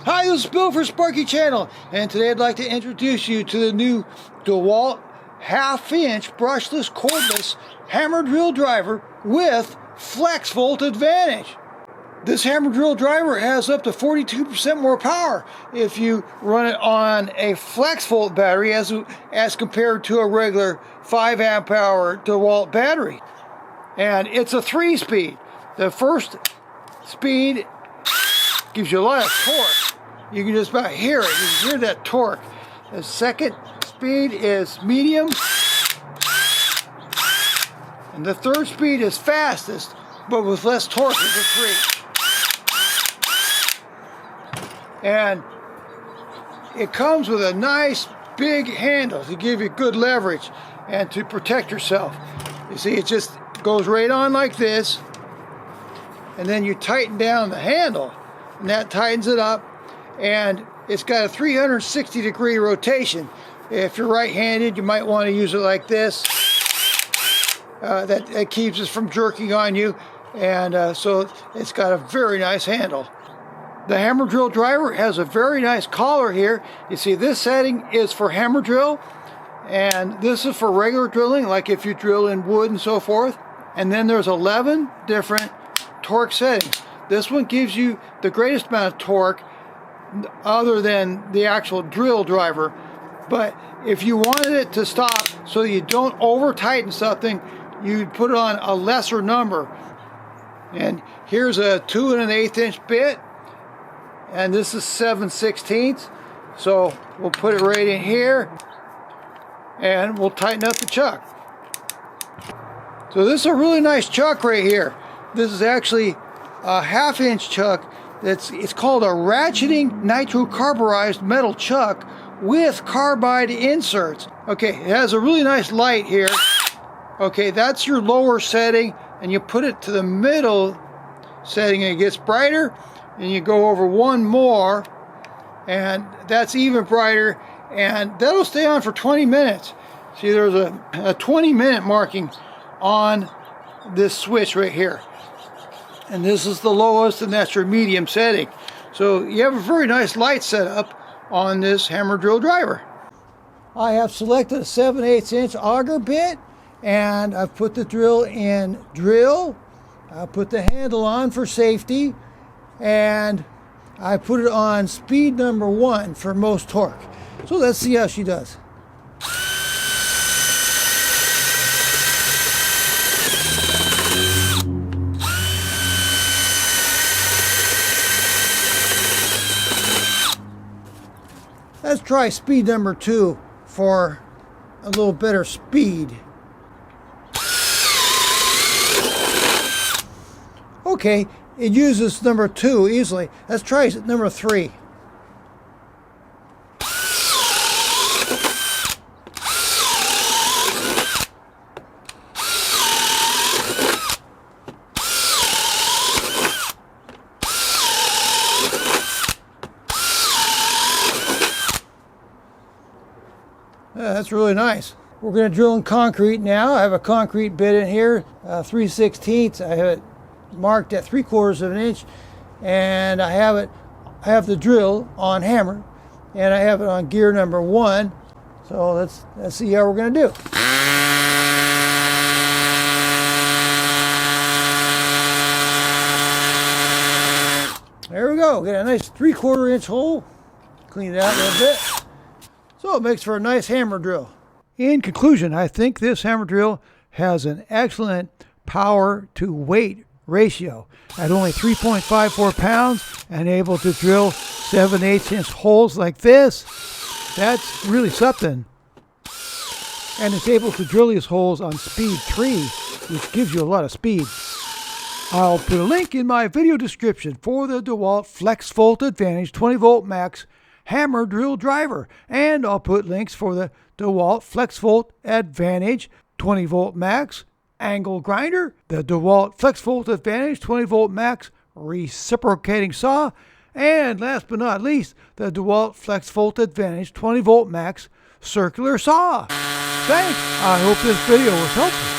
Hi, this is Bill for Sparky Channel, and today I'd like to introduce you to the new DeWalt half-inch brushless cordless hammer drill driver with Flexvolt advantage. This hammer drill driver has up to 42% more power if you run it on a Flexvolt battery as compared to a regular 5 amp hour DeWalt battery. And it's a 3-speed. The first speed gives you a lot of torque. You can just about hear it. You can hear that torque. The second speed is medium. And the third speed is fastest, but with less torque as a 3. And it comes with a nice big handle to give you good leverage and to protect yourself. You see, it just goes right on like this. And then you tighten down the handle, and that tightens it up. And it's got a 360-degree rotation. If you're right-handed, you might want to use it like this. That keeps it from jerking on you, and so it's got a very nice handle. The hammer drill driver has a very nice collar here. You see, this setting is for hammer drill, and this is for regular drilling, like if you drill in wood and so forth. And then there's 11 different torque settings. This one gives you the greatest amount of torque other than the actual drill driver. But if you wanted it to stop so you don't over tighten something, you'd put it on a lesser number. And here's a 2 1/8 inch bit, and this is 7/16. So we'll put it right in here and we'll tighten up the chuck. So this is a really nice chuck right here. This is actually a 1/2 inch chuck. It's called a ratcheting nitrocarburized metal chuck with carbide inserts. Okay, it has a really nice light here. Okay, that's your lower setting, and you put it to the middle setting and it gets brighter, and you go over one more and that's even brighter, and that'll stay on for 20 minutes. See, there's a 20-minute marking on this switch right here. And this is the lowest, and that's your medium setting. So you have a very nice light setup on this hammer drill driver. I have selected a 7/8 inch auger bit, and I've put the drill in drill. I put the handle on for safety, and I put it on speed number 1 for most torque. So let's see how she does. Let's try speed number 2 for a little better speed. Okay, it uses number 2 easily. Let's try number 3. That's really nice. We're going to drill in concrete now. I have a concrete bit in here, 3/16. I have it marked at 3/4 of an inch, and I have the drill on hammer, and I have it on gear number 1. So let's see how we're going to do. There we go. Get a nice 3/4 inch hole. Clean it out a little bit. So it makes for a nice hammer drill. In conclusion, I think this hammer drill has an excellent power to weight ratio. At only 3.54 pounds and able to drill 7/8 inch holes like this, that's really something. And it's able to drill these holes on speed 3, which gives you a lot of speed. I'll put a link in my video description for the DeWalt Flexvolt Advantage 20V Max hammer drill driver, and I'll put links for the DeWalt Flexvolt Advantage 20V Max angle grinder, the DeWalt Flexvolt Advantage 20V Max reciprocating saw, and last but not least, the DeWalt Flexvolt Advantage 20V Max circular saw. Thanks. I hope this video was helpful.